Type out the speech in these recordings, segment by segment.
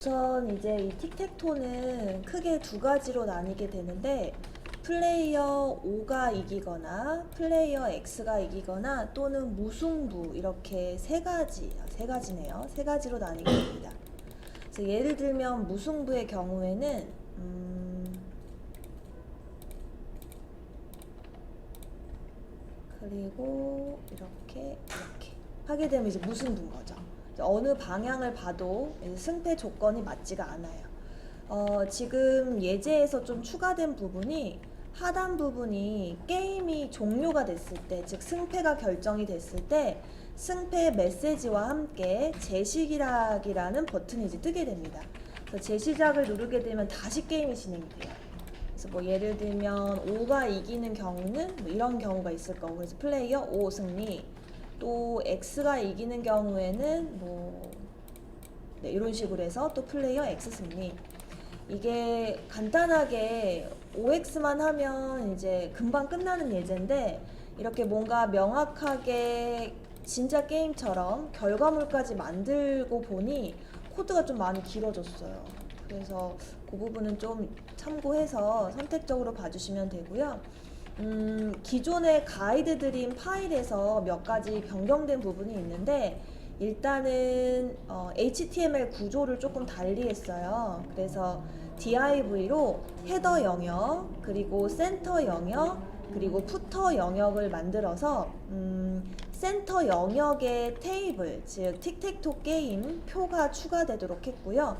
우선 이제 이 틱택토는 크게 두 가지로 나뉘게 되는데 플레이어 O가 이기거나 플레이어 X가 이기거나 또는 무승부 이렇게 세 가지네요. 세 가지로 나뉘게 됩니다. 그래서 예를 들면 무승부의 경우에는 그리고 이렇게 하게 되면 이제 무승부인 거죠. 어느 방향을 봐도 승패 조건이 맞지가 않아요. 지금 예제에서 좀 추가된 부분이 하단 부분이 게임이 종료가 됐을 때, 즉 승패가 결정이 됐을 때 승패 메시지와 함께 재시작이라는 버튼이 이제 뜨게 됩니다. 그래서 재시작을 누르게 되면 다시 게임이 진행이 돼요. 그래서 뭐 예를 들면 5가 이기는 경우는 뭐 이런 경우가 있을 거고, 그래서 플레이어 5 승리, 또 X가 이기는 경우에는 이런 식으로 해서 또 플레이어 X 승리. 이게 간단하게 OX만 하면 이제 금방 끝나는 예제인데, 이렇게 뭔가 명확하게 진짜 게임처럼 결과물까지 만들고 보니 코드가 좀 많이 길어졌어요. 그래서 그 부분은 좀 참고해서 선택적으로 봐주시면 되고요. 기존의 가이드 드린 파일에서 몇 가지 변경된 부분이 있는데, 일단은 HTML 구조를 조금 달리 했어요. 그래서 div로 헤더 영역, 그리고 센터 영역, 그리고 푸터 영역을 만들어서 센터 영역의 테이블, 즉 틱택토 게임 표가 추가되도록 했고요.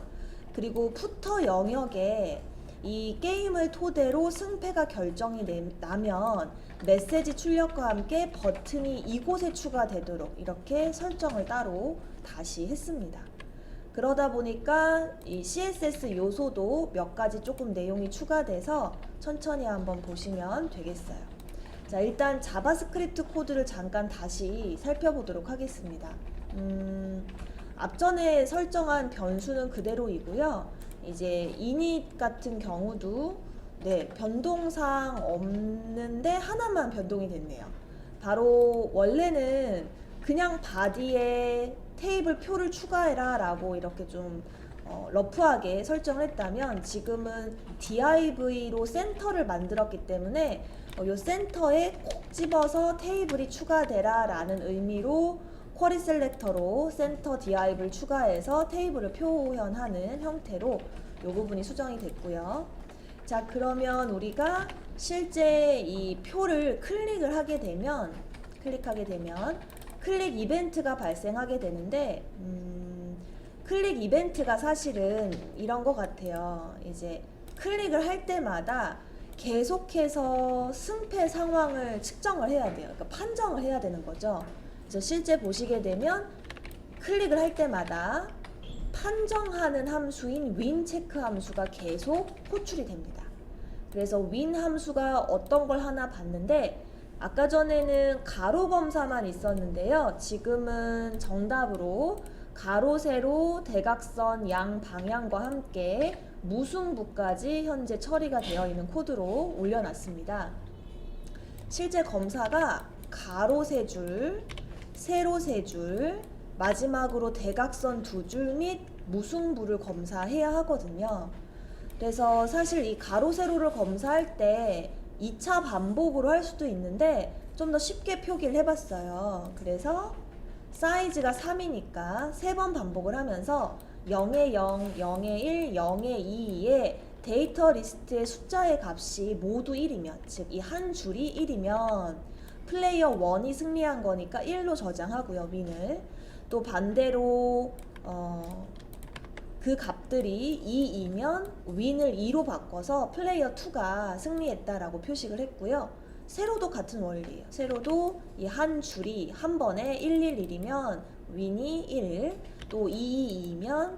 그리고 푸터 영역에 이 게임을 토대로 승패가 결정이 나면 메시지 출력과 함께 버튼이 이곳에 추가되도록 이렇게 설정을 따로 다시 했습니다. 그러다 보니까 이 CSS 요소도 몇 가지 조금 내용이 추가돼서 천천히 한번 보시면 되겠어요. 자, 일단 자바스크립트 코드를 잠깐 다시 살펴보도록 하겠습니다. 앞전에 설정한 변수는 그대로이고요. 이제 init 같은 경우도 변동사항 없는데 하나만 변동이 됐네요. 바로 원래는 그냥 바디에 테이블 표를 추가해라 라고 이렇게 좀 러프하게 설정을 했다면, 지금은 div로 센터를 만들었기 때문에 이 센터에 콕 집어서 테이블이 추가되라 라는 의미로 쿼리 셀렉터로 센터 div를 추가해서 테이블을 표현하는 형태로 이 부분이 수정이 됐고요. 자, 그러면 우리가 실제 이 표를 클릭하게 되면 클릭 이벤트가 발생하게 되는데, 클릭 이벤트가 사실은 이런 것 같아요. 이제 클릭을 할 때마다 계속해서 승패 상황을 측정을 해야 돼요. 그러니까 판정을 해야 되는 거죠. 그래서 실제 보시게 되면 클릭을 할 때마다 판정하는 함수인 win 체크 함수가 계속 호출이 됩니다. 그래서 win 함수가 어떤 걸 하나 봤는데, 아까 전에는 가로 검사만 있었는데요. 지금은 정답으로 가로, 세로, 대각선 양 방향과 함께 무승부까지 현재 처리가 되어 있는 코드로 올려놨습니다. 실제 검사가 가로 3줄, 세로 3줄, 마지막으로 대각선 2줄 및 무승부를 검사해야 하거든요. 그래서 사실 이 가로, 세로를 검사할 때 2차 반복으로 할 수도 있는데 좀 더 쉽게 표기를 해봤어요. 그래서 사이즈가 3이니까 3번 반복을 하면서 0에 0, 0에 1, 0에 2에 데이터 리스트의 숫자의 값이 모두 1이면, 즉 이 한 줄이 1이면 플레이어 1이 승리한 거니까 1로 저장하고요, 윈을. 또 반대로 그 값들이 2이면 윈을 2로 바꿔서 플레이어 2가 승리했다라고 표식을 했고요. 세로도 같은 원리예요. 세로도 이 한 줄이 한 번에 111이면 윈이 1, 또 222면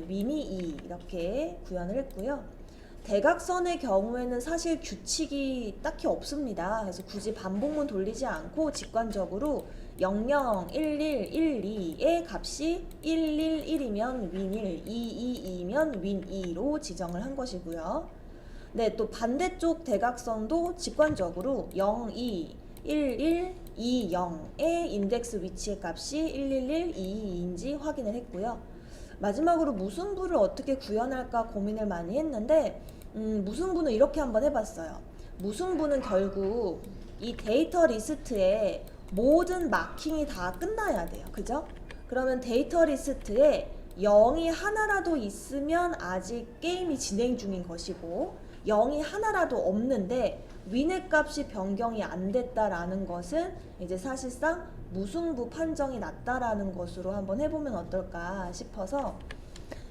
윈이 2 이렇게 구현을 했고요. 대각선의 경우에는 사실 규칙이 딱히 없습니다. 그래서 굳이 반복문 돌리지 않고 직관적으로 00, 11, 12의 값이 111이면 윈 1, 222면 윈 2로 지정을 한 것이고요. 네, 또 반대쪽 대각선도 직관적으로 02, 11, 20의 인덱스 위치의 값이 111, 22인지 확인을 했고요. 마지막으로 무승부를 어떻게 구현할까 고민을 많이 했는데 무승부는 이렇게 한번 해봤어요. 무승부는 결국 이 데이터 리스트에 모든 마킹이 다 끝나야 돼요. 그죠? 그러면 데이터 리스트에 0이 하나라도 있으면 아직 게임이 진행 중인 것이고 0이 하나라도 없는데 윈의 값이 변경이 안 됐다라는 것은 이제 사실상 무승부 판정이 났다라는 것으로 한번 해보면 어떨까 싶어서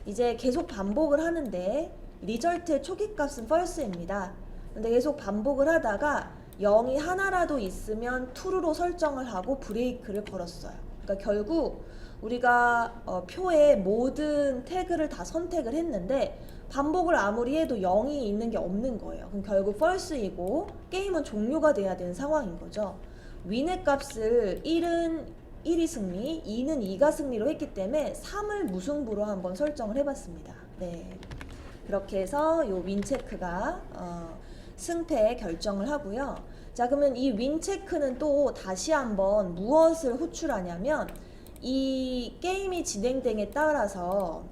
이제 계속 반복을 하는데 리절트의 초기 값은 false입니다. 근데 계속 반복을 하다가 0이 하나라도 있으면 true로 설정을 하고 브레이크를 걸었어요. 그러니까 결국 우리가 표에 모든 태그를 다 선택을 했는데 반복을 아무리 해도 0이 있는 게 없는 거예요. 그럼 결국 false이고 게임은 종료가 돼야 되는 상황인 거죠. 윈의 값을 1은 1이 승리, 2는 2가 승리로 했기 때문에 3을 무승부로 한번 설정을 해봤습니다. 네, 그렇게 해서 요 윈 체크가 승패 결정을 하고요. 자, 그러면 이 윈 체크는 또 다시 한번 무엇을 호출하냐면 이 게임이 진행됨에 따라서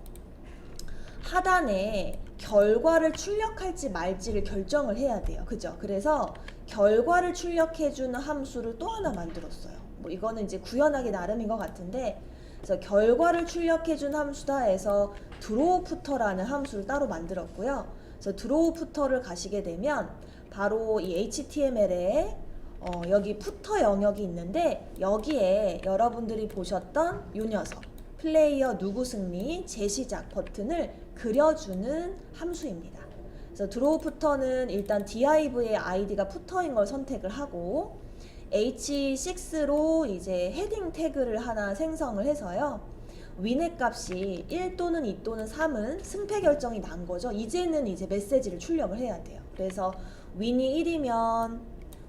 하단에 결과를 출력할지 말지를 결정을 해야 돼요. 그죠? 그래서 결과를 출력해주는 함수를 또 하나 만들었어요. 뭐 이거는 이제 구현하기 나름인 것 같은데, 그래서 결과를 출력해준 함수다 해서 드로우푸터라는 함수를 따로 만들었고요. 그래서 드로우푸터를 가시게 되면 바로 이 HTML에 여기 푸터 영역이 있는데 여기에 여러분들이 보셨던 요 녀석 플레이어 누구 승리 재시작 버튼을 그려주는 함수입니다. 그래서 드로우 푸터는 일단 div의 id가 푸터인 걸 선택을 하고 h6로 이제 헤딩 태그를 하나 생성을 해서요. 윈의 값이 1 또는 2 또는 3은 승패 결정이 난 거죠. 이제는 이제 메시지를 출력을 해야 돼요. 그래서 윈이 1이면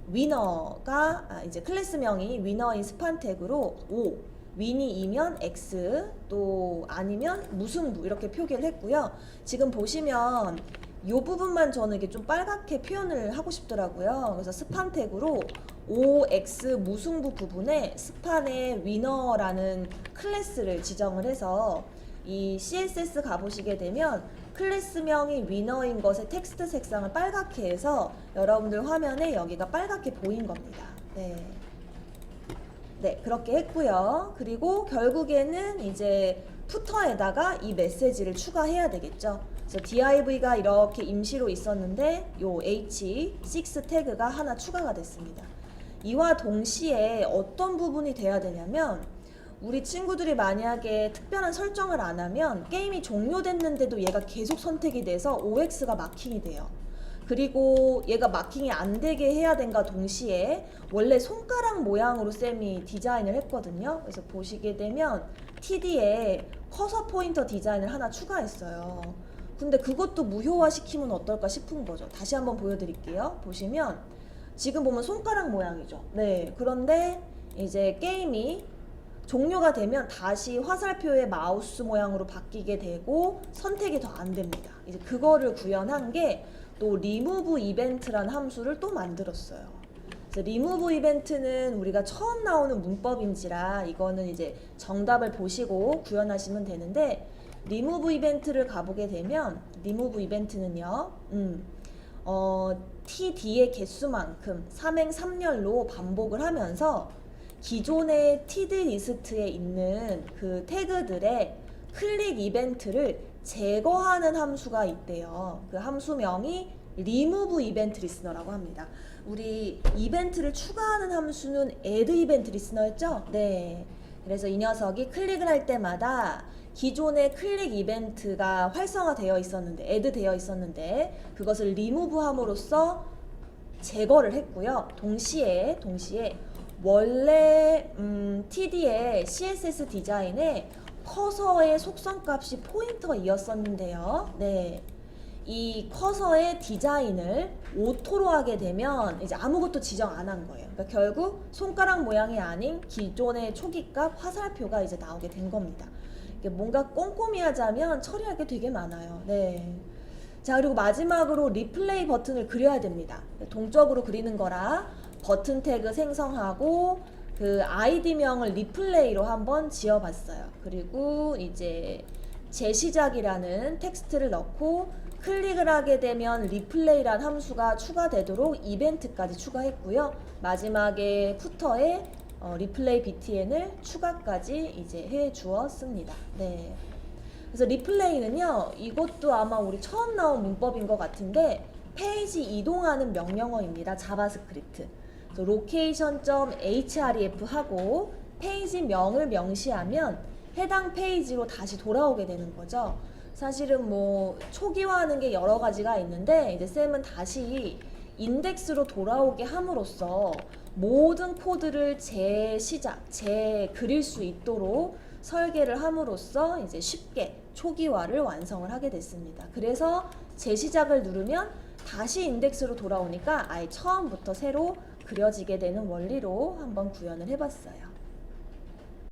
위너가 이제 클래스명이 위너인 스판 태그로 5, 윈이 2면 X, 또 아니면 무승부 이렇게 표기를 했고요. 지금 보시면 이 부분만 저는 이게 좀 빨갛게 표현을 하고 싶더라고요. 그래서 스판 태그로 OX 무승부 부분에 스판의 위너라는 클래스를 지정을 해서 이 CSS 가보시게 되면 클래스명이 위너인 것의 텍스트 색상을 빨갛게 해서 여러분들 화면에 여기가 빨갛게 보인 겁니다. 네, 그렇게 했고요. 그리고 결국에는 이제 푸터에다가 이 메시지를 추가해야 되겠죠. 그래서 div가 이렇게 임시로 있었는데 요 h6 태그가 하나 추가가 됐습니다. 이와 동시에 어떤 부분이 돼야 되냐면 우리 친구들이 만약에 특별한 설정을 안 하면 게임이 종료됐는데도 얘가 계속 선택이 돼서 OX가 마킹이 돼요. 그리고 얘가 마킹이 안 되게 해야 된가 동시에 원래 손가락 모양으로 쌤이 디자인을 했거든요. 그래서 보시게 되면 TD에 커서 포인터 디자인을 하나 추가했어요. 근데 그것도 무효화 시키면 어떨까 싶은 거죠. 다시 한번 보여드릴게요. 보시면 지금 보면 손가락 모양이죠. 네, 그런데 이제 게임이 종료가 되면 다시 화살표의 마우스 모양으로 바뀌게 되고 선택이 더 안 됩니다. 이제 그거를 구현한 게 또 remove event라는 함수를 또 만들었어요. 그래서 remove event는 우리가 처음 나오는 문법인지라 이거는 이제 정답을 보시고 구현하시면 되는데 remove event를 가보게 되면 remove event는요. TD의 개수만큼 삼행삼렬로 반복을 하면서 기존의 TD 리스트에 있는 그 태그들의 클릭 이벤트를 제거하는 함수가 있대요. 그 함수명이 remove event listener라고 합니다. 우리 이벤트를 추가하는 함수는 add event listener였죠? 네. 그래서 이 녀석이 클릭을 할 때마다 기존의 클릭 이벤트가 활성화되어 있었는데, add 되어 있었는데 그것을 remove 함으로써 제거를 했고요. 동시에 원래 TD의 CSS 디자인에 커서의 속성값이 포인터이었었는데요. 네, 이 커서의 디자인을 오토로 하게 되면 이제 아무것도 지정 안 한 거예요. 그러니까 결국 손가락 모양이 아닌 기존의 초기값 화살표가 이제 나오게 된 겁니다. 이게 뭔가 꼼꼼히 하자면 처리할 게 되게 많아요. 네. 자, 그리고 마지막으로 리플레이 버튼을 그려야 됩니다. 동적으로 그리는 거라 버튼 태그 생성하고 그 아이디명을 리플레이로 한번 지어봤어요. 그리고 이제 재시작이라는 텍스트를 넣고 클릭을 하게 되면 리플레이란 함수가 추가되도록 이벤트까지 추가했고요. 마지막에 푸터에 리플레이 btn을 추가까지 이제 해 주었습니다. 네. 그래서 리플레이는요, 이것도 아마 우리 처음 나온 문법인 것 같은데 페이지 이동하는 명령어입니다. 자바스크립트. 그래서 location.href 하고 페이지명을 명시하면 해당 페이지로 다시 돌아오게 되는 거죠. 사실은 뭐 초기화하는 게 여러 가지가 있는데 이제 쌤은 다시 인덱스로 돌아오게 함으로써 모든 코드를 재시작, 재그릴 수 있도록 설계를 함으로써 이제 쉽게 초기화를 완성을 하게 됐습니다. 그래서 재시작을 누르면 다시 인덱스로 돌아오니까 아예 처음부터 새로 그려지게 되는 원리로 한번 구현을 해봤어요.